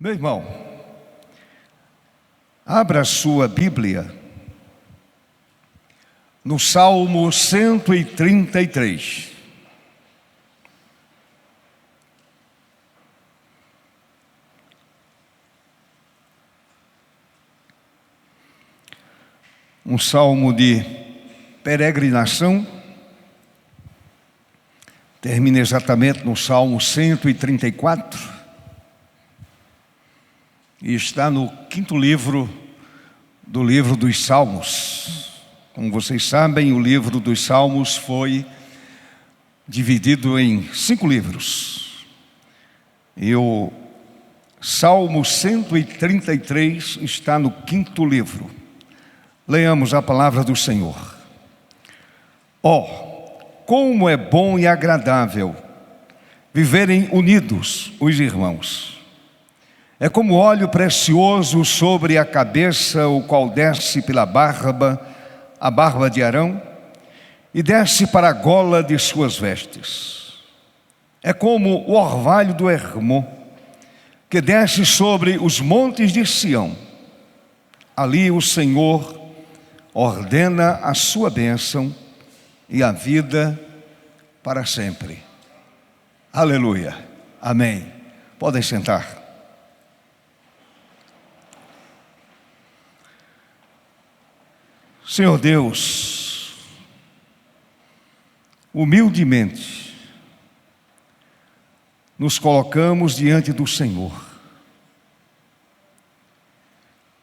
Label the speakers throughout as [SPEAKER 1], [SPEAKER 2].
[SPEAKER 1] Meu irmão, abra a sua Bíblia no Salmo 133. Um salmo de peregrinação, termina exatamente no Salmo 134, e está no quinto livro do livro dos Salmos. Como vocês sabem, o livro dos Salmos foi dividido em 5 livros, e o Salmo 133 está no quinto livro. Leamos a palavra do Senhor. Como é bom e agradável viverem unidos os irmãos. É como óleo precioso sobre a cabeça, o qual desce pela barba, a barba de Arão, e desce para a gola de suas vestes. É como o orvalho do Hermon, que desce sobre os montes de Sião. Ali o Senhor ordena a sua bênção e a vida para sempre. Aleluia. Amém. Podem sentar. Senhor Deus, humildemente nos colocamos diante do Senhor,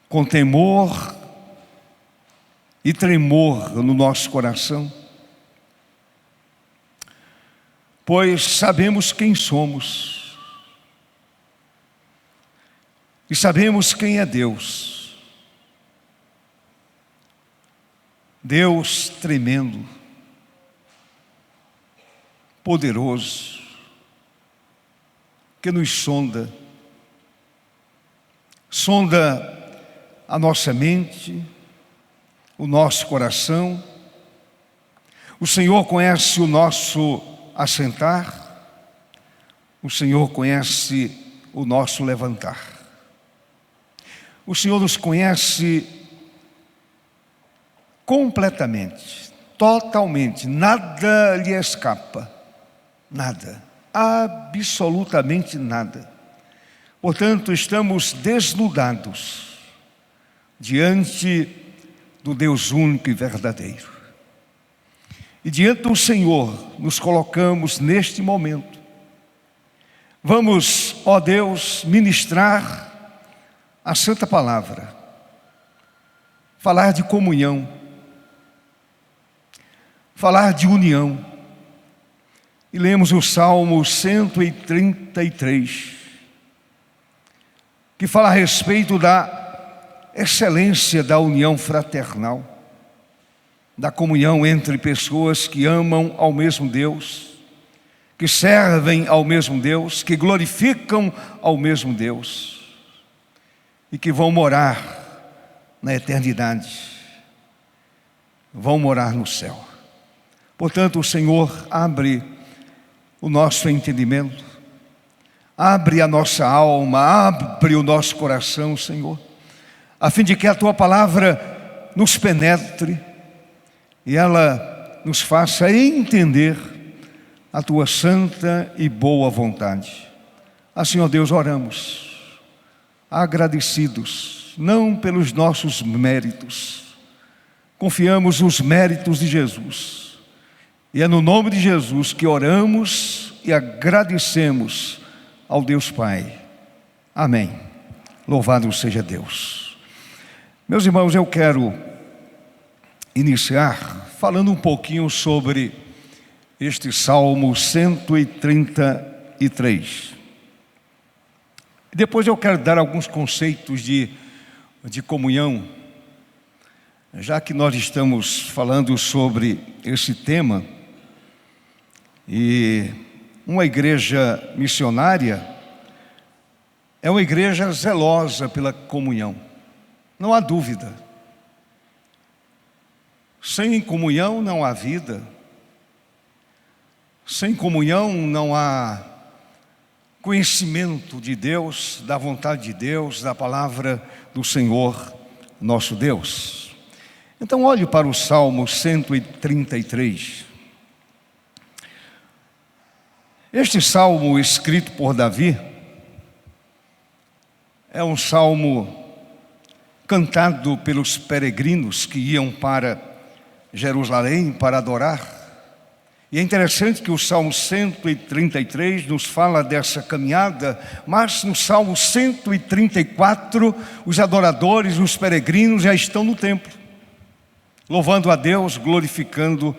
[SPEAKER 1] com temor e tremor no nosso coração, pois sabemos quem somos e sabemos quem é Deus. Deus tremendo, poderoso, que nos sonda a nossa mente, o nosso coração. O Senhor conhece o nosso assentar, o Senhor conhece o nosso levantar. O Senhor nos conhece completamente, totalmente, nada lhe escapa, nada, absolutamente nada. Portanto, estamos desnudados diante do Deus único e verdadeiro. E diante do Senhor nos colocamos neste momento. Vamos, ó Deus, ministrar a santa palavra, falar de comunhão, falar de união. E lemos o Salmo 133, que fala a respeito da excelência da união fraternal, da comunhão entre pessoas que amam ao mesmo Deus, que servem ao mesmo Deus, que glorificam ao mesmo Deus e que vão morar na eternidade, vão morar no céu. Portanto, o Senhor abre o nosso entendimento, abre a nossa alma, abre o nosso coração, Senhor, a fim de que a Tua palavra nos penetre e ela nos faça entender a Tua santa e boa vontade. Assim, ó Deus, oramos, agradecidos, não pelos nossos méritos, confiamos nos méritos de Jesus. E é no nome de Jesus que oramos e agradecemos ao Deus Pai. Amém. Louvado seja Deus. Meus irmãos, eu quero iniciar falando um pouquinho sobre este Salmo 133. Depois eu quero dar alguns conceitos de comunhão, já que nós estamos falando sobre esse tema. E uma igreja missionária é uma igreja zelosa pela comunhão, não há dúvida. Sem comunhão não há vida, sem comunhão não há conhecimento de Deus, da vontade de Deus, da palavra do Senhor nosso Deus. Então olhe para o Salmo 133. Este salmo escrito por Davi é um salmo cantado pelos peregrinos que iam para Jerusalém para adorar. E é interessante que o Salmo 133 nos fala dessa caminhada, mas no Salmo 134, os adoradores, os peregrinos já estão no templo, louvando a Deus, glorificando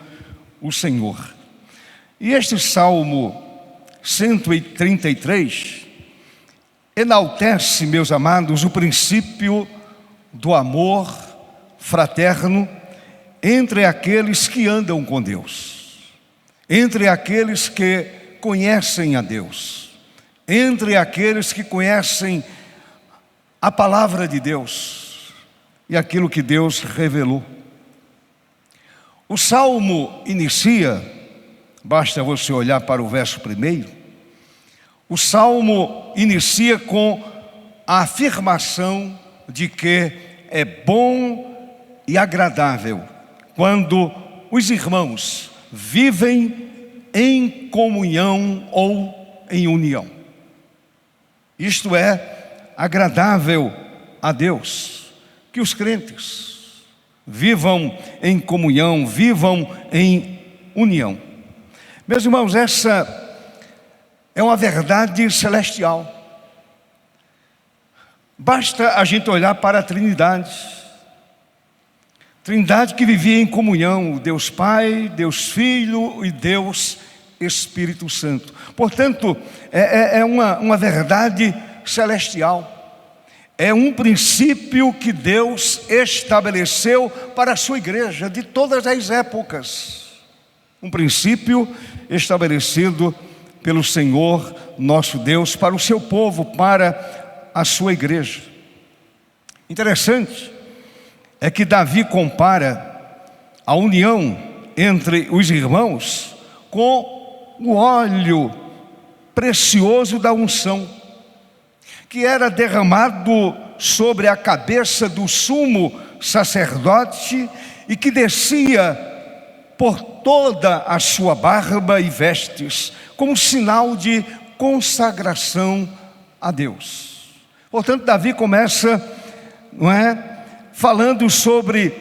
[SPEAKER 1] o Senhor. E este Salmo 133 enaltece, meus amados, o princípio do amor fraterno entre aqueles que andam com Deus, entre aqueles que conhecem a Deus, entre aqueles que conhecem a palavra de Deus e aquilo que Deus revelou. O salmo inicia, basta você olhar para o verso 1, o salmo inicia com a afirmação de que é bom e agradável quando os irmãos vivem em comunhão ou em união. Isto é agradável a Deus, que os crentes vivam em comunhão, vivam em união. Meus irmãos, essa é uma verdade celestial. Basta a gente olhar para a Trindade. Trindade que vivia em comunhão, Deus Pai, Deus Filho e Deus Espírito Santo. Portanto, é uma verdade celestial. É um princípio que Deus estabeleceu para a sua igreja de todas as épocas. Um princípio estabelecido pelo Senhor nosso Deus para o seu povo, para a sua igreja. Interessante é que Davi compara a união entre os irmãos com o óleo precioso da unção, que era derramado sobre a cabeça do sumo sacerdote e que descia por toda a sua barba e vestes, como sinal de consagração a Deus. Portanto, Davi começa, falando sobre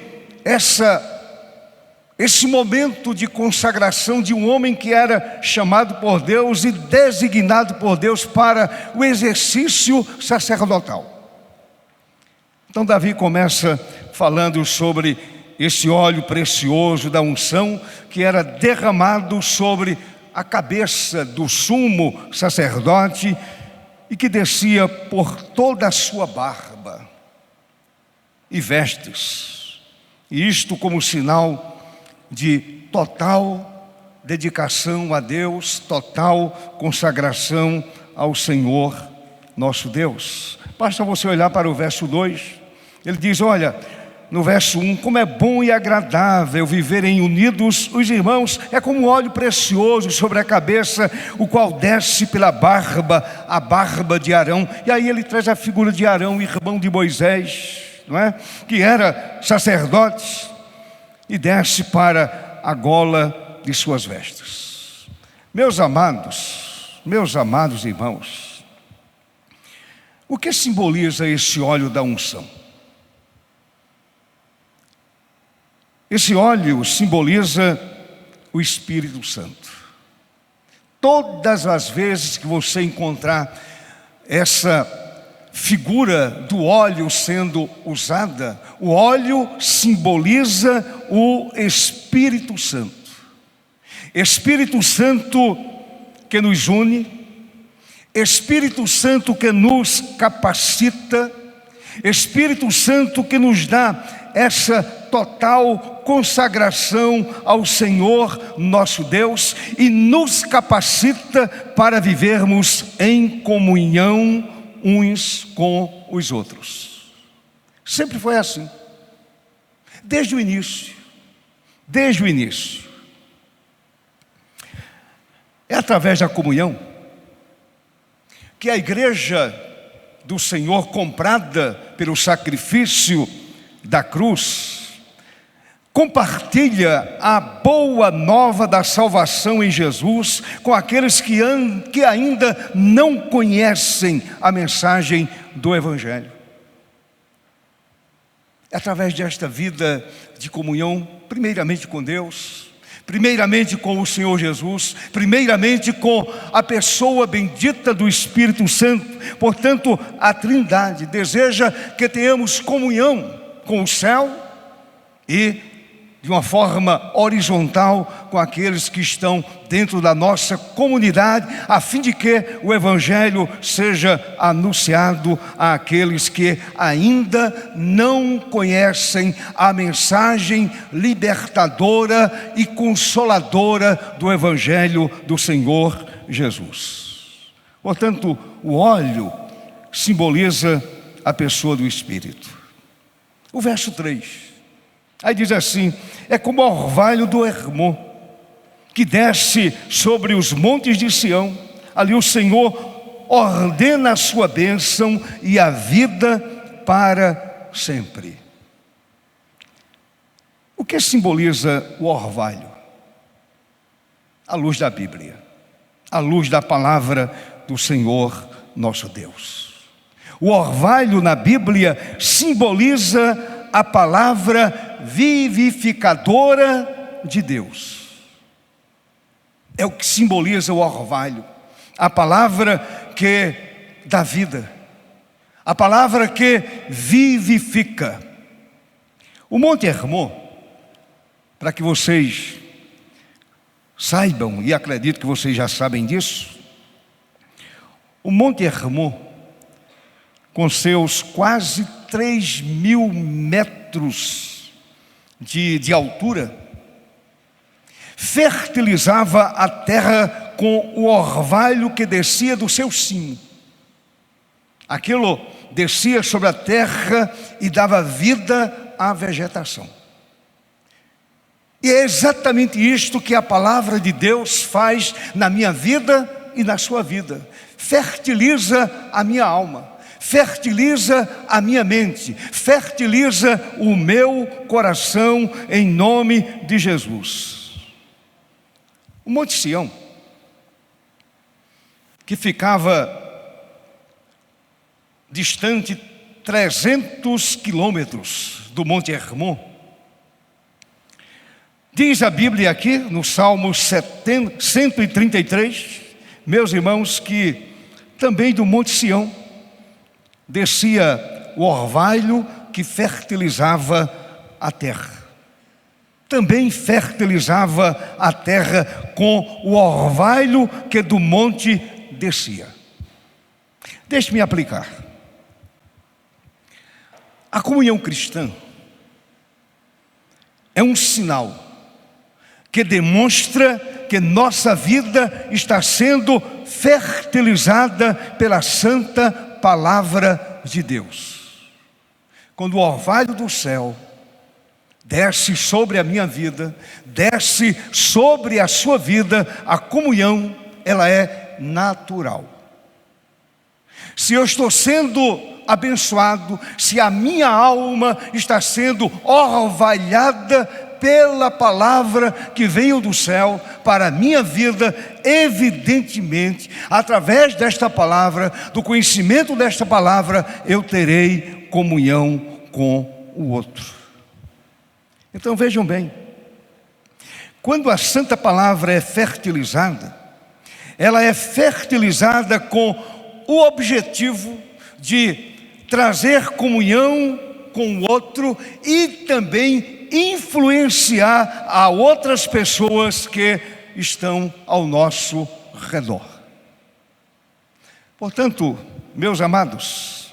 [SPEAKER 1] esse momento de consagração de um homem que era chamado por Deus e designado por Deus para o exercício sacerdotal. Então Davi começa falando sobre esse óleo precioso da unção que era derramado sobre a cabeça do sumo sacerdote e que descia por toda a sua barba e vestes, e isto como sinal de total dedicação a Deus, total consagração ao Senhor nosso Deus. Basta você olhar para o verso 2, ele diz, olha, no verso 1, como é bom e agradável viverem unidos os irmãos, é como um óleo precioso sobre a cabeça, o qual desce pela barba, a barba de Arão. E aí ele traz a figura de Arão, irmão de Moisés, que era sacerdote, e desce para a gola de suas vestes. Meus amados irmãos, o que simboliza esse óleo da unção? Esse óleo simboliza o Espírito Santo. Todas as vezes que você encontrar essa figura do óleo sendo usada, o óleo simboliza o Espírito Santo. Espírito Santo que nos une, Espírito Santo que nos capacita, Espírito Santo que nos dá essa total consagração ao Senhor nosso Deus e nos capacita para vivermos em comunhão uns com os outros. Sempre foi assim, desde o início. É através da comunhão que a igreja do Senhor, comprada pelo sacrifício da cruz, compartilha a boa nova da salvação em Jesus com aqueles que ainda não conhecem a mensagem do Evangelho. É através desta vida de comunhão, primeiramente com Deus, primeiramente com o Senhor Jesus, primeiramente com a pessoa bendita do Espírito Santo. Portanto, a Trindade deseja que tenhamos comunhão com o céu e de uma forma horizontal com aqueles que estão dentro da nossa comunidade, a fim de que o Evangelho seja anunciado àqueles que ainda não conhecem a mensagem libertadora e consoladora do Evangelho do Senhor Jesus. Portanto, o óleo simboliza a pessoa do Espírito. O verso 3. Aí diz assim: é como o orvalho do Hermon, que desce sobre os montes de Sião. Ali o Senhor ordena a sua bênção e a vida para sempre. O que simboliza o orvalho? A luz da Bíblia, a luz da palavra do Senhor nosso Deus. O orvalho na Bíblia simboliza a palavra vivificadora de Deus. É o que simboliza o orvalho, a palavra que dá vida, a palavra que vivifica. O Monte Hermon, para que vocês saibam, e acredito que vocês já sabem disso, o Monte Hermon, com seus quase 3.000 metros de altura, fertilizava a terra com o orvalho que descia do seu cimo. Aquilo descia sobre a terra e dava vida à vegetação. E é exatamente isto que a palavra de Deus faz na minha vida e na sua vida. Fertiliza a minha alma, fertiliza a minha mente, fertiliza o meu coração em nome de Jesus. O Monte Sião, que ficava distante 300 quilômetros do Monte Hermon, diz a Bíblia aqui no Salmo 133, meus irmãos, que também do Monte Sião descia o orvalho que fertilizava a terra. Também fertilizava a terra com o orvalho que do monte descia. Deixe-me aplicar. A comunhão cristã é um sinal que demonstra que nossa vida está sendo fertilizada pela santa palavra de Deus. Quando o orvalho do céu desce sobre a minha vida, desce sobre a sua vida, a comunhão, ela é natural. Se eu estou sendo abençoado, se a minha alma está sendo orvalhada pela palavra que veio do céu para a minha vida, evidentemente, através desta palavra, do conhecimento desta palavra, eu terei comunhão com o outro. Então vejam bem, quando a santa palavra é fertilizada, ela é fertilizada com o objetivo de trazer comunhão com o outro e também influenciar a outras pessoas que estão ao nosso redor. Portanto, meus amados,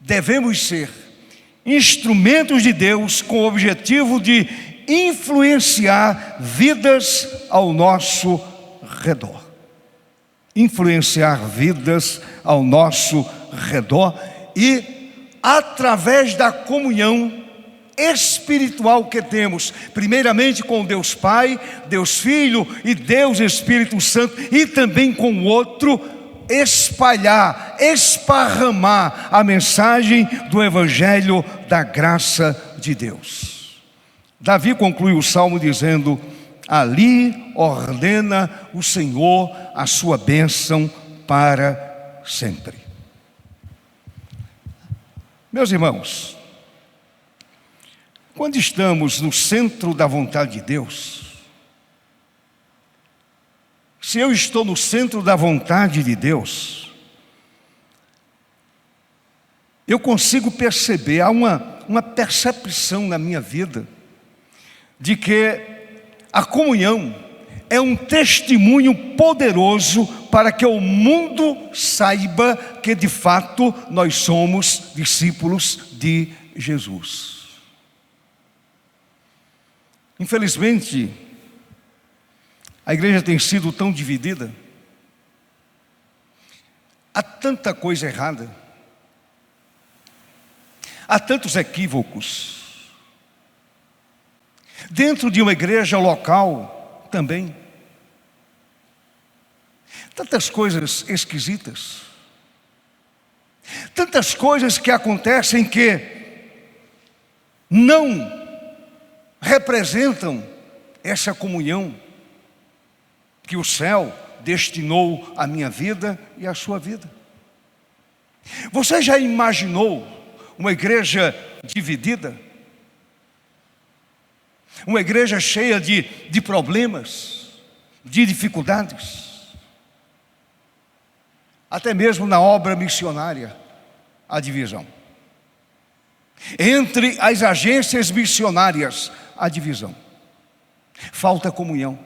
[SPEAKER 1] devemos ser instrumentos de Deus com o objetivo de influenciar vidas ao nosso redor. Influenciar vidas ao nosso redor e através da comunhão espiritual que temos, primeiramente com Deus Pai, Deus Filho e Deus Espírito Santo, e também com o outro, espalhar, esparramar a mensagem do Evangelho da graça de Deus. Davi conclui o salmo dizendo: ali ordena o Senhor a sua bênção para sempre. Meus irmãos, quando estamos no centro da vontade de Deus, se eu estou no centro da vontade de Deus, eu consigo perceber, há uma percepção na minha vida, de que a comunhão é um testemunho poderoso para que o mundo saiba que de fato nós somos discípulos de Jesus. Infelizmente, a igreja tem sido tão dividida, há tanta coisa errada, há tantos equívocos, dentro de uma igreja local também, tantas coisas esquisitas, tantas coisas que acontecem que não representam essa comunhão que o céu destinou à minha vida e à sua vida. Você já imaginou uma igreja dividida? Uma igreja cheia de problemas, de dificuldades? Até mesmo na obra missionária, a divisão. Entre as agências missionárias, a divisão. Falta comunhão.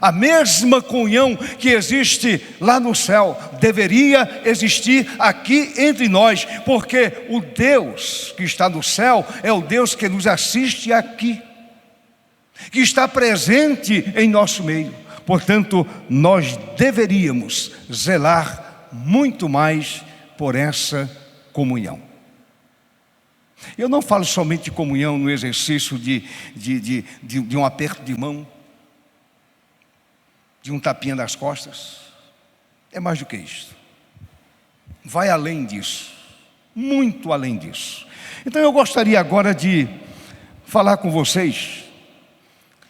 [SPEAKER 1] A mesma comunhão que existe lá no céu deveria existir aqui entre nós, porque o Deus que está no céu é o Deus que nos assiste aqui, que está presente em nosso meio. Portanto, nós deveríamos zelar muito mais por essa comunhão. Eu não falo somente de comunhão no exercício de um aperto de mão, de um tapinha nas costas. É mais do que isso. Vai além disso, muito além disso. Então eu gostaria agora de falar com vocês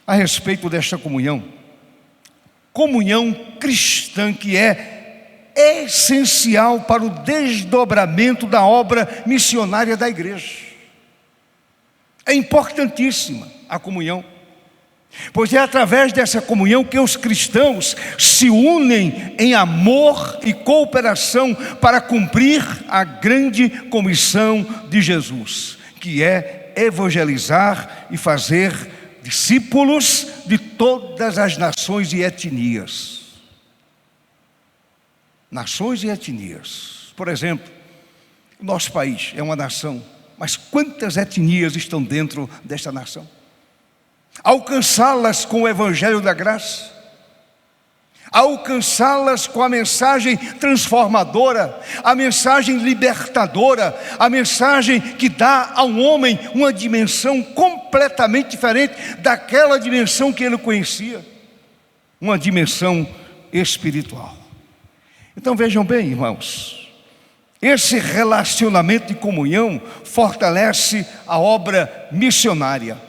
[SPEAKER 1] a respeito desta comunhão. Comunhão cristã que é essencial para o desdobramento da obra missionária da igreja. É importantíssima a comunhão, pois é através dessa comunhão que os cristãos se unem em amor e cooperação para cumprir a grande comissão de Jesus, que é evangelizar e fazer discípulos de todas as nações e etnias. Nações e etnias. Por exemplo, nosso país é uma nação, mas quantas etnias estão dentro desta nação? Alcançá-las com o Evangelho da graça, alcançá-las com a mensagem transformadora, a mensagem libertadora, a mensagem que dá ao homem uma dimensão completamente diferente daquela dimensão que ele conhecia, uma dimensão espiritual. Então vejam bem, irmãos, esse relacionamento de comunhão fortalece a obra missionária,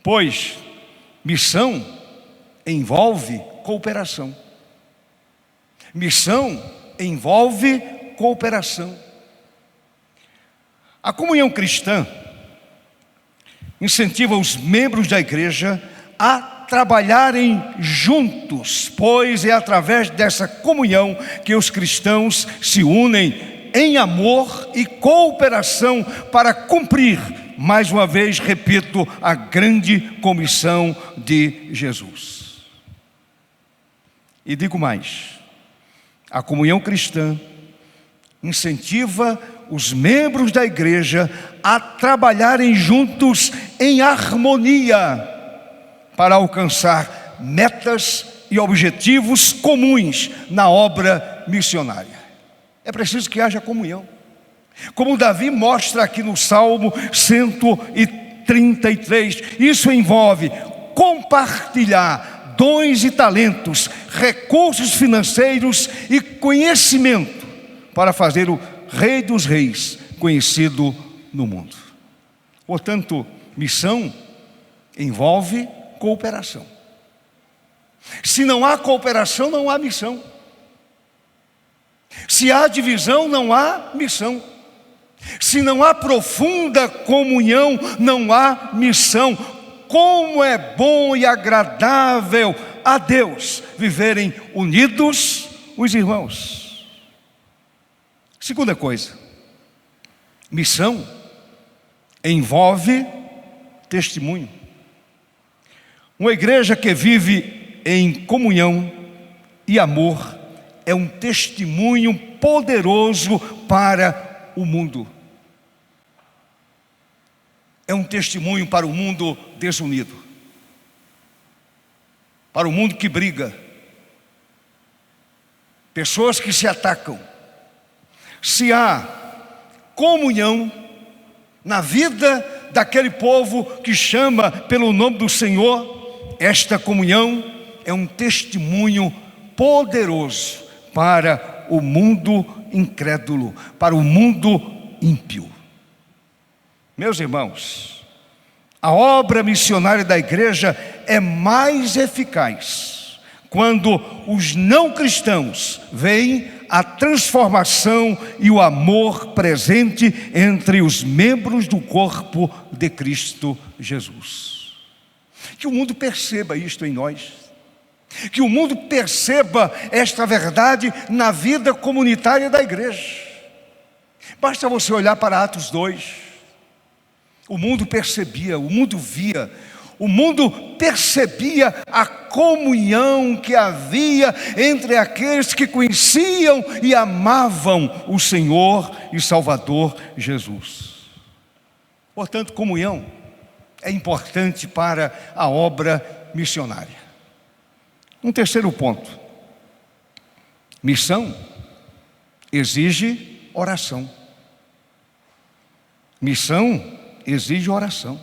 [SPEAKER 1] pois missão envolve cooperação. Missão envolve cooperação. A comunhão cristã incentiva os membros da igreja a trabalharem juntos, pois é através dessa comunhão que os cristãos se unem em amor e cooperação para cumprir, mais uma vez, repito, a grande comissão de Jesus. E digo mais, a comunhão cristã incentiva os membros da igreja a trabalharem juntos em harmonia para alcançar metas e objetivos comuns na obra missionária. É preciso que haja comunhão. Como Davi mostra aqui no Salmo 133, isso envolve compartilhar dons e talentos, recursos financeiros e conhecimento para fazer o Rei dos Reis conhecido no mundo. Portanto, missão envolve cooperação. Se não há cooperação, não há missão. Se há divisão, não há missão. Se não há profunda comunhão, não há missão. Como é bom e agradável a Deus viverem unidos os irmãos. Segunda coisa, missão envolve testemunho. Uma igreja que vive em comunhão e amor é um testemunho poderoso para o mundo. É um testemunho para o mundo desunido, para o mundo que briga, pessoas que se atacam. Se há comunhão na vida daquele povo que chama pelo nome do Senhor, esta comunhão é um testemunho poderoso para o mundo incrédulo, para o mundo ímpio. Meus irmãos, a obra missionária da igreja é mais eficaz quando os não cristãos veem a transformação e o amor presente entre os membros do corpo de Cristo Jesus. Que o mundo perceba isto em nós. Que o mundo perceba esta verdade na vida comunitária da igreja. Basta você olhar para Atos 2. O mundo percebia, o mundo via, o mundo percebia a comunhão que havia entre aqueles que conheciam e amavam o Senhor e Salvador Jesus. Portanto, comunhão é importante para a obra missionária. Um terceiro ponto: missão exige oração. Missão exige oração.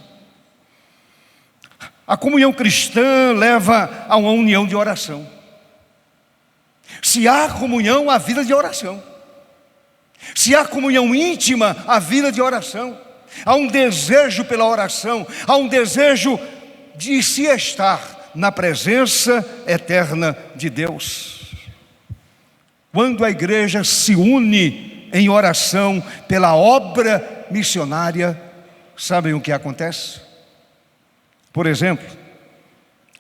[SPEAKER 1] A comunhão cristã leva a uma união de oração. Se há comunhão, há vida de oração. Se há comunhão íntima, há vida de oração. Há um desejo pela oração, há um desejo de se estar na presença eterna de Deus. Quando a igreja se une em oração pela obra missionária, sabem o que acontece? Por exemplo,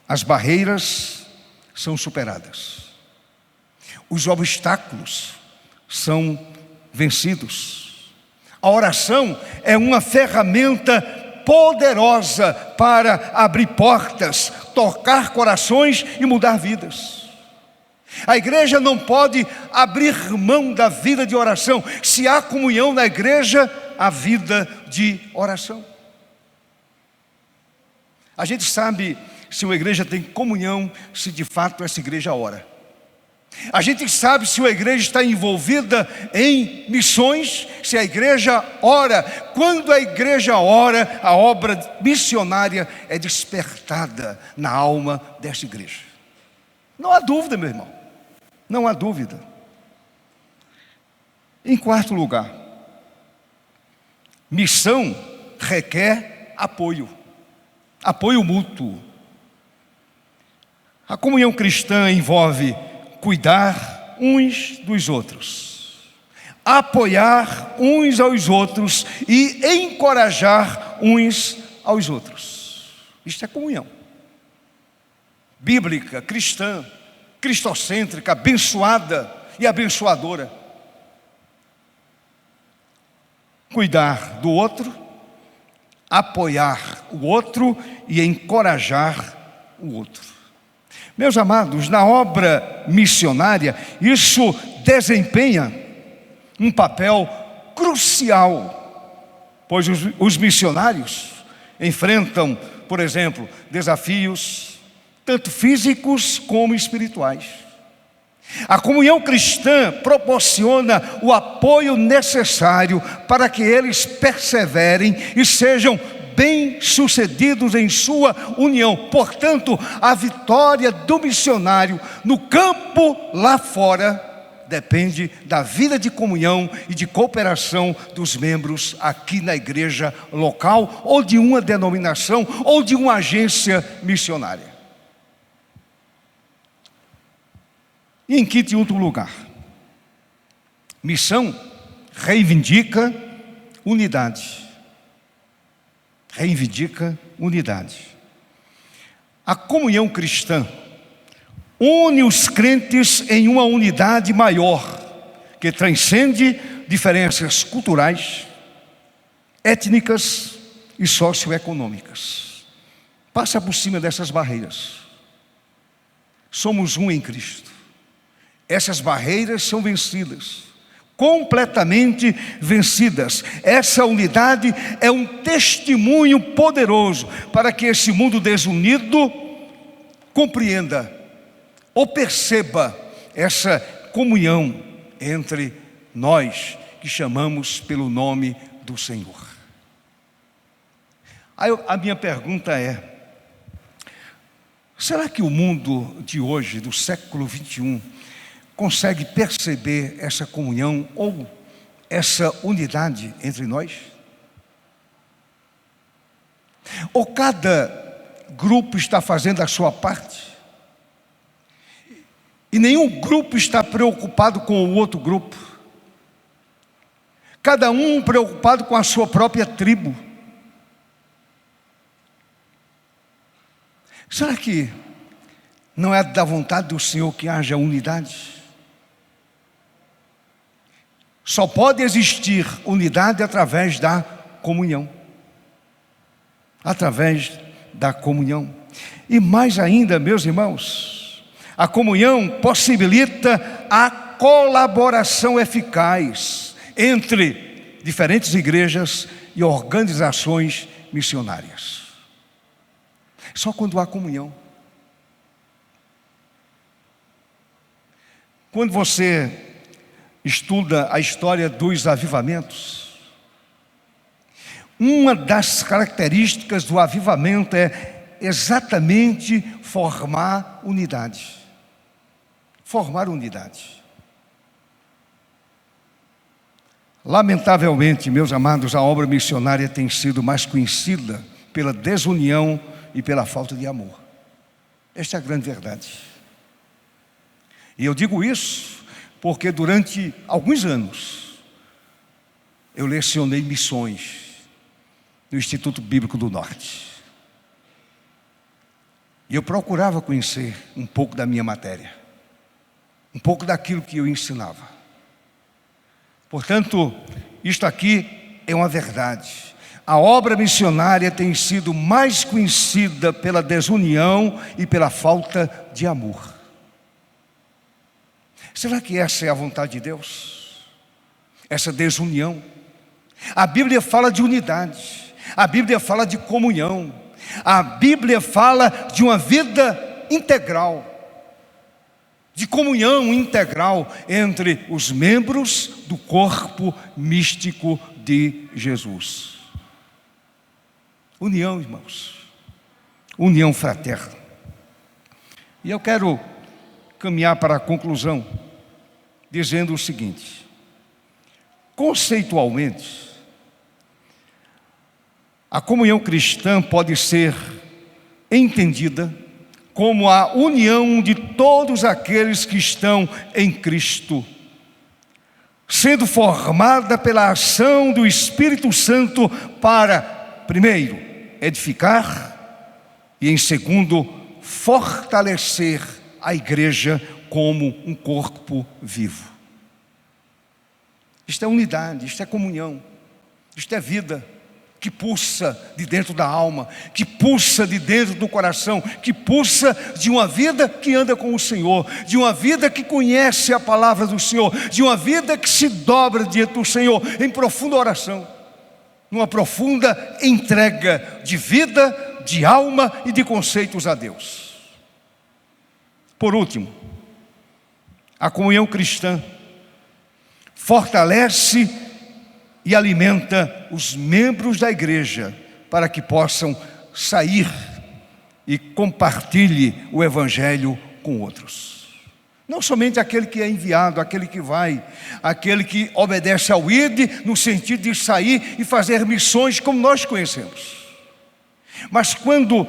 [SPEAKER 1] as barreiras são superadas, os obstáculos são vencidos. A oração é uma ferramenta poderosa para abrir portas, tocar corações e mudar vidas. A igreja não pode abrir mão da vida de oração. Se há comunhão na igreja, há vida de oração. A gente sabe se uma igreja tem comunhão, se de fato essa igreja ora. A gente sabe se uma igreja está envolvida em missões, se a igreja ora. Quando a igreja ora, a obra missionária é despertada na alma dessa igreja. Não há dúvida, meu irmão, não há dúvida. Em quarto lugar, missão requer apoio. Apoio mútuo. A comunhão cristã envolve cuidar uns dos outros, apoiar uns aos outros e encorajar uns aos outros. Isto é comunhão bíblica, cristã, cristocêntrica, abençoada e abençoadora. Cuidar do outro, apoiar o outro e encorajar o outro. Meus amados, na obra missionária, isso desempenha um papel crucial, pois os missionários enfrentam, por exemplo, desafios tanto físicos como espirituais. A comunhão cristã proporciona o apoio necessário para que eles perseverem e sejam bem-sucedidos em sua união. Portanto, a vitória do missionário no campo lá fora depende da vida de comunhão e de cooperação dos membros aqui na igreja local, ou de uma denominação, ou de uma agência missionária. E em quinto e último lugar, missão reivindica unidade. Reivindica unidade. A comunhão cristã une os crentes em uma unidade maior, que transcende diferenças culturais, étnicas e socioeconômicas. Passa por cima dessas barreiras. Somos um em Cristo. Essas barreiras são vencidas, completamente vencidas. Essa unidade é um testemunho poderoso para que esse mundo desunido compreenda ou perceba essa comunhão entre nós que chamamos pelo nome do Senhor. Aí a minha pergunta é: será que o mundo de hoje, do século 21, consegue perceber essa comunhão ou essa unidade entre nós? Ou cada grupo está fazendo a sua parte e nenhum grupo está preocupado com o outro grupo, cada um preocupado com a sua própria tribo? Será que não é da vontade do Senhor que haja unidade? Só pode existir unidade através da comunhão. Através da comunhão. E mais ainda, meus irmãos, a comunhão possibilita a colaboração eficaz entre diferentes igrejas e organizações missionárias. Só quando há comunhão. Quando você estuda a história dos avivamentos, uma das características do avivamento é exatamente formar unidade. Formar unidade. Lamentavelmente, meus amados, a obra missionária tem sido mais conhecida pela desunião e pela falta de amor. Esta é a grande verdade. E eu digo isso porque durante alguns anos eu lecionei missões no Instituto Bíblico do Norte. E eu procurava conhecer um pouco da minha matéria, um pouco daquilo que eu ensinava. Portanto, isto aqui é uma verdade. A obra missionária tem sido mais conhecida pela desunião e pela falta de amor. Será que essa é a vontade de Deus? Essa desunião? A Bíblia fala de unidade, a Bíblia fala de comunhão, a Bíblia fala de uma vida integral, de comunhão integral entre os membros do corpo místico de Jesus. União, irmãos, união fraterna. E eu quero caminhar para a conclusão dizendo o seguinte: conceitualmente, a comunhão cristã pode ser entendida como a união de todos aqueles que estão em Cristo, sendo formada pela ação do Espírito Santo para, primeiro, edificar e, em segundo, fortalecer a igreja como um corpo vivo. Isto é unidade, isto é comunhão, isto é vida que pulsa de dentro da alma, que pulsa de dentro do coração, que pulsa de uma vida que anda com o Senhor, de uma vida que conhece a palavra do Senhor, de uma vida que se dobra diante do Senhor em profunda oração, numa profunda entrega de vida, de alma e de conceitos a Deus. Por último, a comunhão cristã fortalece e alimenta os membros da igreja para que possam sair e compartilhe o Evangelho com outros. Não somente aquele que é enviado, aquele que vai, aquele que obedece ao ID, no sentido de sair e fazer missões como nós conhecemos. Mas quando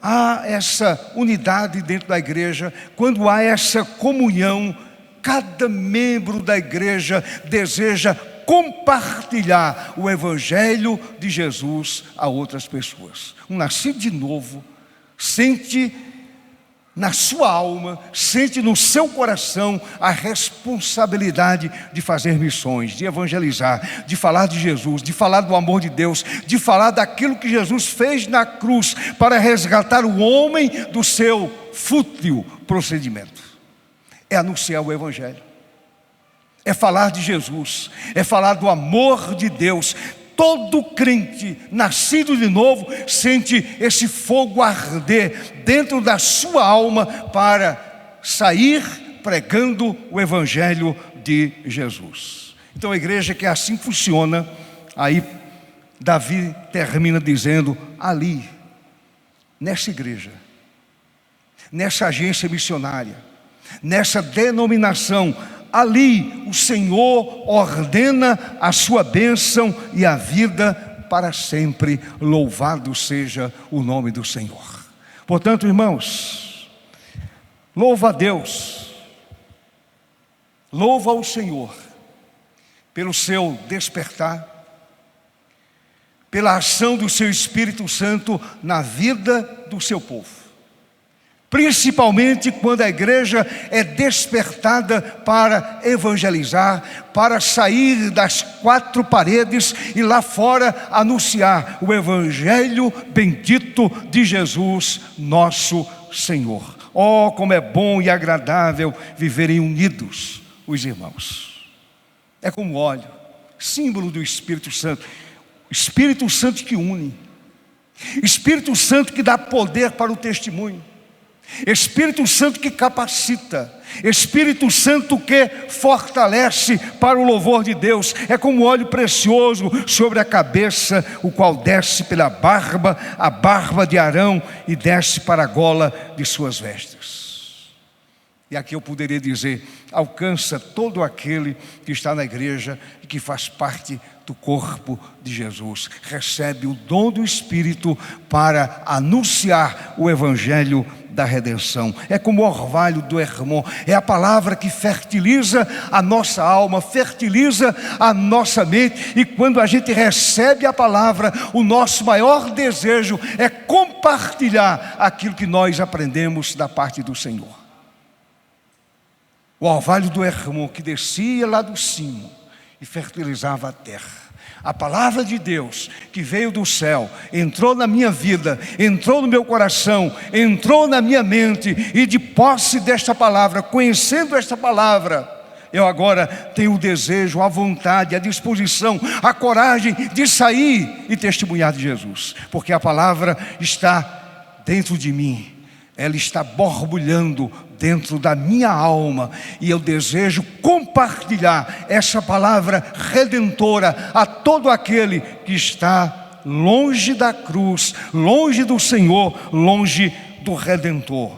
[SPEAKER 1] há essa unidade dentro da igreja, quando há essa comunhão, cada membro da igreja deseja compartilhar o Evangelho de Jesus a outras pessoas. Um nascido de novo sente na sua alma, sente no seu coração a responsabilidade de fazer missões, de evangelizar, de falar de Jesus, de falar do amor de Deus, de falar daquilo que Jesus fez na cruz para resgatar o homem do seu fútil procedimento. É anunciar o Evangelho, é falar de Jesus, é falar do amor de Deus. Todo crente nascido de novo sente esse fogo arder dentro da sua alma para sair pregando o Evangelho de Jesus. Então a igreja que assim funciona, aí Davi termina dizendo: ali, nessa igreja, nessa agência missionária, nessa denominação, ali o Senhor ordena a sua bênção e a vida para sempre. Louvado seja o nome do Senhor. Portanto, irmãos, louva a Deus, louva ao Senhor pelo seu despertar, pela ação do seu Espírito Santo na vida do seu povo. Principalmente quando a igreja é despertada para evangelizar, para sair das quatro paredes e lá fora anunciar o Evangelho bendito de Jesus, nosso Senhor. Oh, como é bom e agradável viverem unidos os irmãos. É como óleo, símbolo do Espírito Santo. Espírito Santo que une, Espírito Santo que dá poder para o testemunho, Espírito Santo que capacita, Espírito Santo que fortalece para o louvor de Deus. É como óleo precioso sobre a cabeça, o qual desce pela barba, a barba de Arão, e desce para a gola de suas vestes. E aqui eu poderia dizer: alcança todo aquele que está na igreja e que faz parte do corpo de Jesus. Recebe o dom do Espírito para anunciar o Evangelho da redenção. É como o orvalho do Hermon, é a palavra que fertiliza a nossa alma, fertiliza a nossa mente, e quando a gente recebe a palavra, o nosso maior desejo é compartilhar aquilo que nós aprendemos da parte do Senhor. O orvalho do Hermon que descia lá do cimo e fertilizava a terra. A palavra de Deus que veio do céu, entrou na minha vida, entrou no meu coração, entrou na minha mente, e de posse desta palavra, conhecendo esta palavra, eu agora tenho o desejo, a vontade, a disposição, a coragem de sair e testemunhar de Jesus, porque a palavra está dentro de mim, ela está borbulhando dentro da minha alma, e eu desejo compartilhar essa palavra redentora a todo aquele que está longe da cruz, longe do Senhor, longe do Redentor.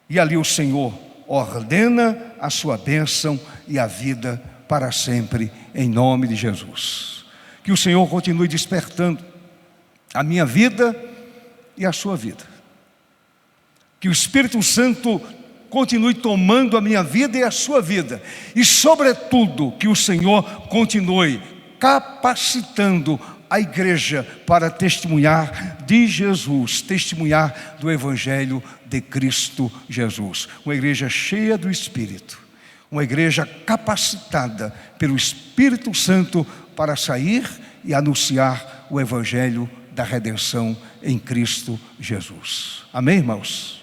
[SPEAKER 1] E ali o Senhor ordena a sua bênção e a vida para sempre, em nome de Jesus. Que o Senhor continue despertando a minha vida e a sua vida. Que o Espírito Santo continue tomando a minha vida e a sua vida. E sobretudo, que o Senhor continue capacitando a igreja para testemunhar de Jesus, testemunhar do Evangelho de Cristo Jesus. Uma igreja cheia do Espírito, uma igreja capacitada pelo Espírito Santo para sair e anunciar o Evangelho da redenção em Cristo Jesus. Amém, irmãos?